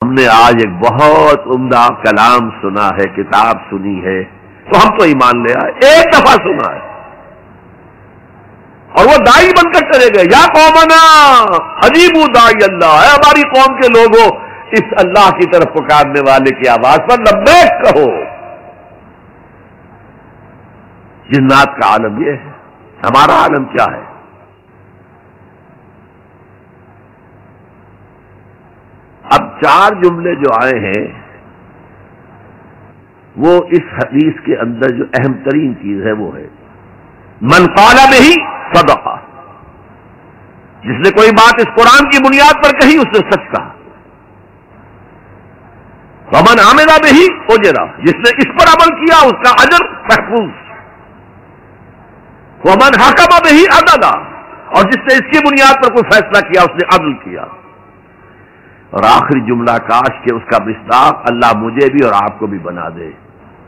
ہم نے آج ایک بہت عمدہ کلام سنا ہے، کتاب سنی ہے، تو ہم تو ایمان لے آئے، ایک دفعہ سنا ہے اور وہ دائی بن کر چلے گئے۔ یا قومنا اجیبوا داعی اللہ، اے ہماری قوم کے لوگوں، اس اللہ کی طرف پکارنے والے کی آواز پر لبیک کہو۔ جنات کا عالم یہ ہے، ہمارا عالم کیا ہے؟ اب چار جملے جو آئے ہیں وہ اس حدیث کے اندر جو اہم ترین چیز ہے وہ ہے من قال بہ صدق، جس نے کوئی بات اس قرآن کی بنیاد پر کہی اس نے سچ کہا۔ ومن عمل بہ اجر، جس نے اس پر عمل کیا اس کا اجر محفوظ۔ ومن حکم بہ عدل، اور جس نے اس کی بنیاد پر کوئی فیصلہ کیا اس نے عدل کیا۔ اور آخری جملہ کاش کہ اس کا مصداق اللہ مجھے بھی اور آپ کو بھی بنا دے۔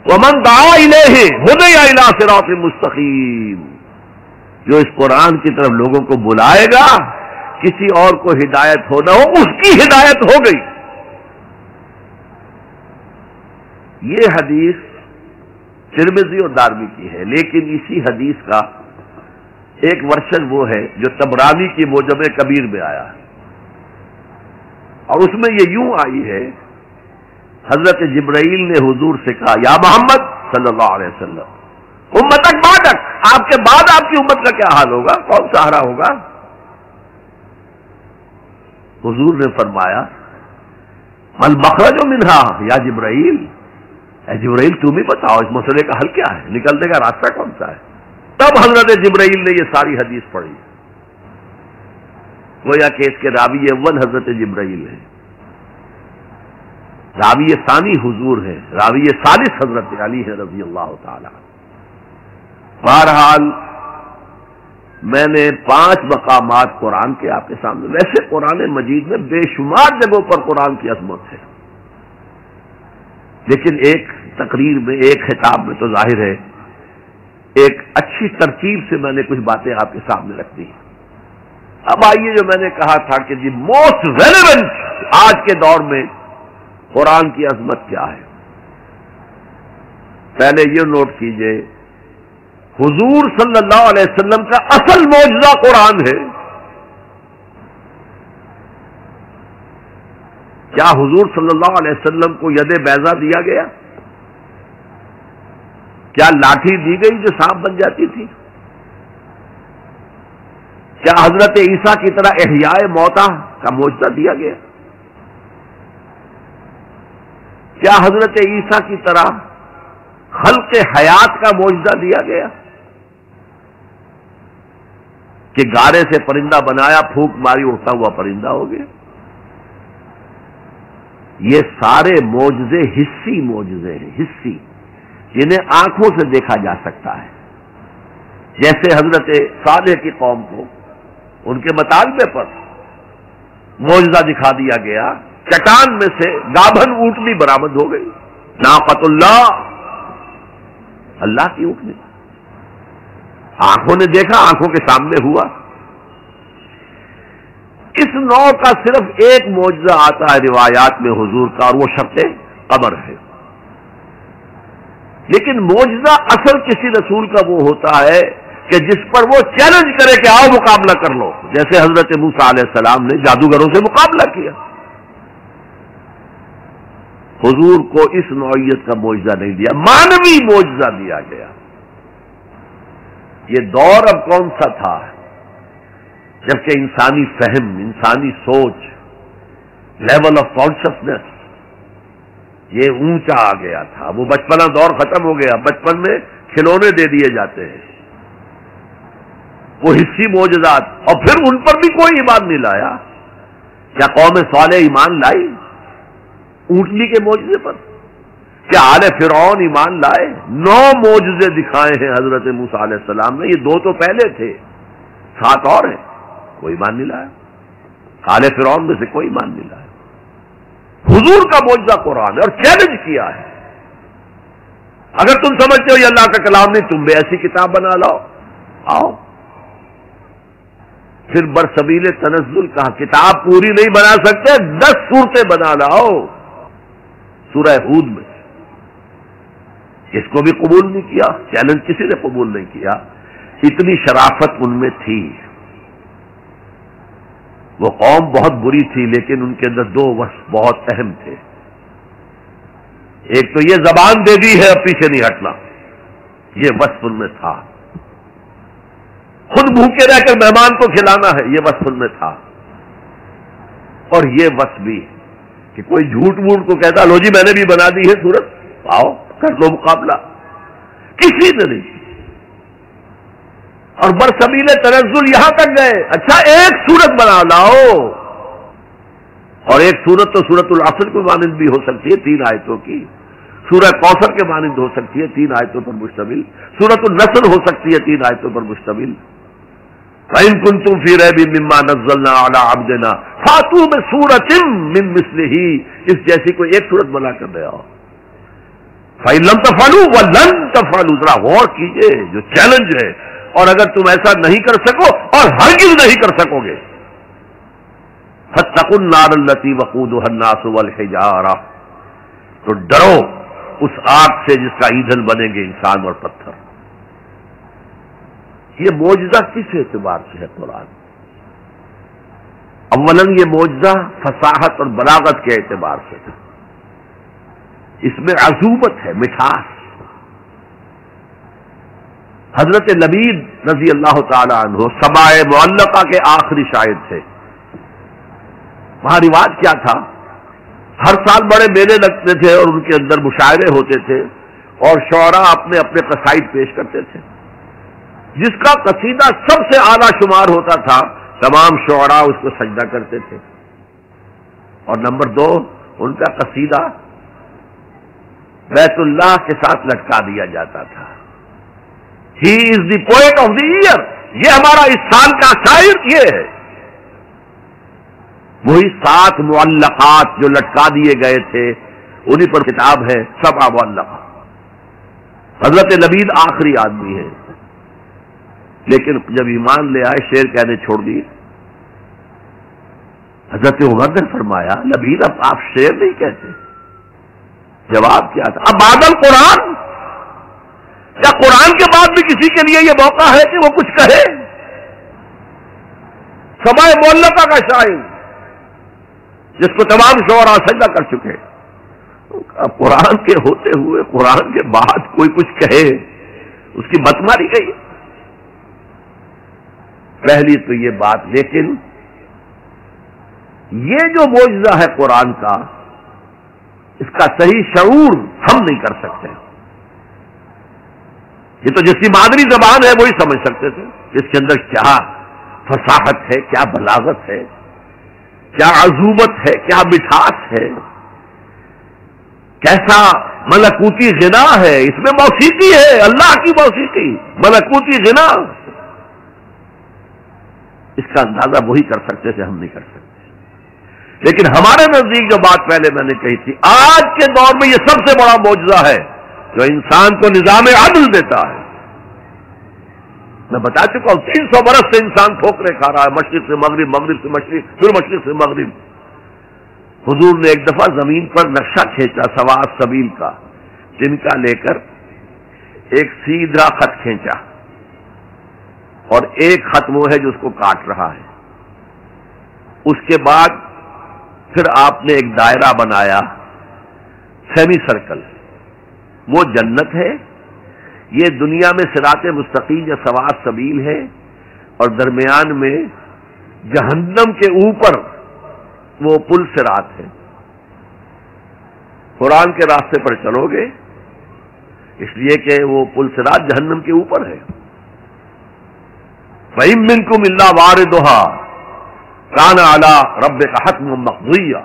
ومن دعا الیہ ہدی الی صراط مستقیم، جو اس قرآن کی طرف لوگوں کو بلائے گا، کسی اور کو ہدایت ہو نہ ہو، اس کی ہدایت ہو گئی۔ یہ حدیث ترمذی اور دارمی کی ہے، لیکن اسی حدیث کا ایک ورژن وہ ہے جو طبرانی کی معجم کبیر میں آیا ہے، اور اس میں یہ یوں آئی ہے، حضرت جبرائیل نے حضور سے کہا یا محمد صلی اللہ علیہ وسلم امتک بعدک، آپ کے بعد آپ کی امت کا کیا حال ہوگا، کون سہارا ہوگا؟ حضور نے فرمایا مل مخرج منہا یا جبرائیل، اے جبرائیل تم ہی بتاؤ اس مسئلے کا حل کیا ہے، نکلنے کا راستہ کون سا ہے؟ تب حضرت جبرائیل نے یہ ساری حدیث پڑھی، گویا کہ اس کے راوی اول حضرت جبرائیل ہے، راوی ثانی حضور ہے، راوی ثالث حضرت علی ہے رضی اللہ تعالی۔ بہرحال میں نے 5 مقامات قرآن کے آپ کے سامنے، ویسے قرآن مجید میں بے شمار جگہوں پر قرآن کی عظمت ہے، لیکن ایک تقریر میں، ایک خطاب میں تو ظاہر ہے ایک اچھی ترتیب سے میں نے کچھ باتیں آپ کے سامنے رکھ دی۔ اب آئیے جو میں نے کہا تھا کہ دی موسٹ ریلیونٹ آج کے دور میں قرآن کی عظمت کیا ہے، پہلے یہ نوٹ کیجئے حضور صلی اللہ علیہ وسلم کا اصل معجزہ قرآن ہے۔ کیا حضور صلی اللہ علیہ وسلم کو ید بیضا دیا گیا؟ کیا لاٹھی دی گئی جو سانپ بن جاتی تھی؟ کیا حضرت عیسیٰ کی طرح احیاء موتا کا معجزہ دیا گیا؟ کیا حضرت عیسیٰ کی طرح خلق حیات کا معجزہ دیا گیا کہ گارے سے پرندہ بنایا، پھونک ماری اڑتا ہوا پرندہ ہو گیا؟ یہ سارے معجزے حسی معجزے ہیں، حسی، جنہیں آنکھوں سے دیکھا جا سکتا ہے۔ جیسے حضرت صالح کی قوم کو ان کے مطالبے پر معجزہ دکھا دیا گیا، چٹان میں سے گابھن اونٹنی برآمد ہو گئی، ناقۃ اللہ، اللہ کی اونٹنی، آنکھوں نے دیکھا، آنکھوں کے سامنے ہوا۔ اس نوع کا صرف ایک معجزہ آتا ہے روایات میں حضور کا، اور وہ شق قبر ہے، لیکن معجزہ اصل کسی رسول کا وہ ہوتا ہے کہ جس پر وہ چیلنج کرے کہ آؤ مقابلہ کر لو، جیسے حضرت موسیٰ علیہ السلام نے جادوگروں سے مقابلہ کیا۔ حضور کو اس نوعیت کا معجزہ نہیں دیا، مانوی معجزہ دیا گیا۔ یہ دور اب کون سا تھا جبکہ انسانی فہم، انسانی سوچ، لیول آف کانشسنس یہ اونچا آ گیا تھا۔ وہ بچپنا دور ختم ہو گیا، بچپن میں کھلونے دے دیے جاتے ہیں، وہ حسی معجزات، اور پھر ان پر بھی کوئی ایمان نہیں لایا۔ کیا قوم صالح ایمان لائی اونٹنی کے معجزے پر؟ کیا آل فرعون ایمان لائے؟ 9 معجزے دکھائے ہیں حضرت موسیٰ علیہ السلام نے، یہ 2 تو پہلے تھے، 7 اور ہیں، کوئی ایمان نہیں لایا، آل فرعون میں سے کوئی ایمان نہیں لایا۔ حضور کا معجزہ قرآن ہے اور چیلنج کیا ہے، اگر تم سمجھتے ہو یہ اللہ کا کلام نہیں، تم بھی ایسی کتاب بنا لاؤ، آؤ۔ پھر برسبیل تنزل کہا کتاب پوری نہیں بنا سکتے 10 سورتیں بنا لاؤ سورہ ہود میں. اس کو بھی قبول نہیں کیا, چیلنج کسی نے قبول نہیں کیا. اتنی شرافت ان میں تھی. وہ قوم بہت بری تھی لیکن ان کے اندر 2 وصف بہت اہم تھے. ایک تو یہ زبان دے دی ہے اب پیچھے نہیں ہٹنا, یہ وصف ان میں تھا. خود بھوکے رہ کر مہمان کو کھلانا ہے, یہ وصف ان میں تھا. اور یہ وصف بھی کہ کوئی جھوٹ ووٹ کو کہتا لو جی میں نے بھی بنا دی ہے سورت, آؤ کر لو مقابلہ, کسی نے نہیں. اور برسبیل تنزل یہاں تک گئے, اچھا ایک سورت بنا لاؤ, اور ایک سورت تو سورت العصر کے مانند بھی ہو سکتی ہے 3 آیتوں کی, سورہ کوثر کے مانند ہو سکتی ہے 3 آیتوں پر مشتمل, سورت النصر ہو سکتی ہے 3 آیتوں پر مشتمل. فَإِن كُنتُمْ فِي رَيْبٍ مِّمَّا نَزَّلْنَا عَلَىٰ عَبْدِنَا فَأْتُوا بِسُورَةٍ مِّن مِّثْلِهِ, اس جیسی کوئی ایک سورت بنا کر لے آؤ. فَإِن لَّمْ تَفْعَلُوا وَلَن تَفْعَلُوا, ذرا غور کیجئے جو چیلنج ہے, اور اگر تم ایسا نہیں کر سکو اور ہرگز نہیں کر سکو گے فَاتَّقُوا النَّارَ الَّتِي وَقُودُهَا النَّاسُ وَالْحِجَارَةُ, تو ڈرو اس آگ سے جس کا ایندھن بنیں گے انسان اور پتھر. یہ معجزہ کس اعتبار سے ہے قرآن؟ اولاً یہ معجزہ فصاحت اور بلاغت کے اعتبار سے ہے. اس میں عذوبت ہے, مٹھاس. حضرت لبید رضی اللہ تعالی عنہ سماع معلقہ کے آخری شاعر تھے. وہاں رواج کیا تھا, ہر سال بڑے میلے لگتے تھے اور ان کے اندر مشاعرے ہوتے تھے اور شعراء اپنے اپنے قصائد پیش کرتے تھے. جس کا قصیدہ سب سے اعلیٰ شمار ہوتا تھا تمام شعراء اس کو سجدہ کرتے تھے. اور نمبر 2 ان کا قصیدہ بیت اللہ کے ساتھ لٹکا دیا جاتا تھا. ہی از دی پوئٹ آف دی ایئر, یہ ہمارا اس سال کا شاعر یہ ہے. وہی 7 معلقات جو لٹکا دیے گئے تھے انہی پر کتاب ہے 7 معلقات. حضرت لبید آخری آدمی ہے, لیکن جب ایمان لے آئے شعر کہنے چھوڑ دیے. حضرت عمر نے فرمایا لبید اب آپ شعر نہیں کہتے. جواب کیا تھا, اب بعد القرآن, کیا قرآن کے بعد بھی کسی کے لیے یہ موقع ہے کہ وہ کچھ کہے؟ سماع معلقہ کا شاعر جس کو تمام شعراء سجدہ کر چکے, اب قرآن کے ہوتے ہوئے قرآن کے بعد کوئی کچھ کہے, اس کی مت ماری گئی. پہلی تو یہ بات. لیکن یہ جو معجزہ ہے قرآن کا, اس کا صحیح شعور ہم نہیں کر سکتے. یہ تو جس کی مادری زبان ہے وہی سمجھ سکتے تھے اس کے اندر کیا فصاحت ہے, کیا بلاغت ہے, کیا عذوبت ہے, کیا مٹھاس ہے, کیسا ملکوتی غنا ہے. اس میں موسیقی ہے, اللہ کی موسیقی, ملکوتی غنا. اس کا اندازہ وہی کر سکتے تھے, ہم نہیں کر سکتے. لیکن ہمارے نزدیک جو بات پہلے میں نے کہی تھی, آج کے دور میں یہ سب سے بڑا معجزہ ہے جو انسان کو نظام عدل دیتا ہے. میں بتا چکا ہوں 300 برس سے انسان ٹھوکرے کھا رہا ہے, مشرق سے مغرب, مغرب سے مشرق, پھر مشرق سے مغرب. حضور نے ایک دفعہ زمین پر نقشہ کھینچا سوات سبیل کا, جن کا لے کر ایک سیدھا خط کھینچا اور ایک خط وہ ہے جو اس کو کاٹ رہا ہے. اس کے بعد پھر آپ نے ایک دائرہ بنایا, سیمی سرکل, وہ جنت ہے. یہ دنیا میں صراط مستقیم یا سوات سبیل ہے, اور درمیان میں جہنم کے اوپر وہ پل صراط ہے. قرآن کے راستے پر چلو گے اس لیے کہ وہ پل صراط جہنم کے اوپر ہے. فَإِن مِّنكُمْ إِلَّا وَارِدُهَا كَانَ عَلَىٰ رَبِّكَ حَتْمًا مَّقْضِيًّا,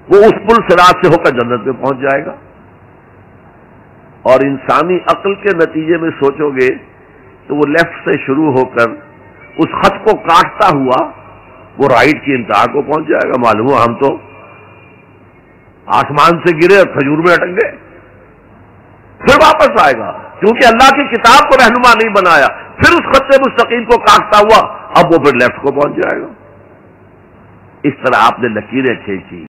وہ اس پل صراط سے ہو کر جنت میں پہنچ جائے گا. اور انسانی عقل کے نتیجے میں سوچو گے تو وہ لیفٹ سے شروع ہو کر اس خط کو کاٹتا ہوا وہ رائٹ کی انتہا کو پہنچ جائے گا. معلوم ہو ہم تو آسمان سے گرے اور کھجور میں اٹک گئے, پھر واپس آئے گا, کیونکہ اللہ کی کتاب کو رہنما نہیں بنایا. پھر اس خط مستقیم کو کاٹتا ہوا اب وہ پھر لیفٹ کو پہنچ جائے گا. اس طرح آپ نے لکیریں کھینچی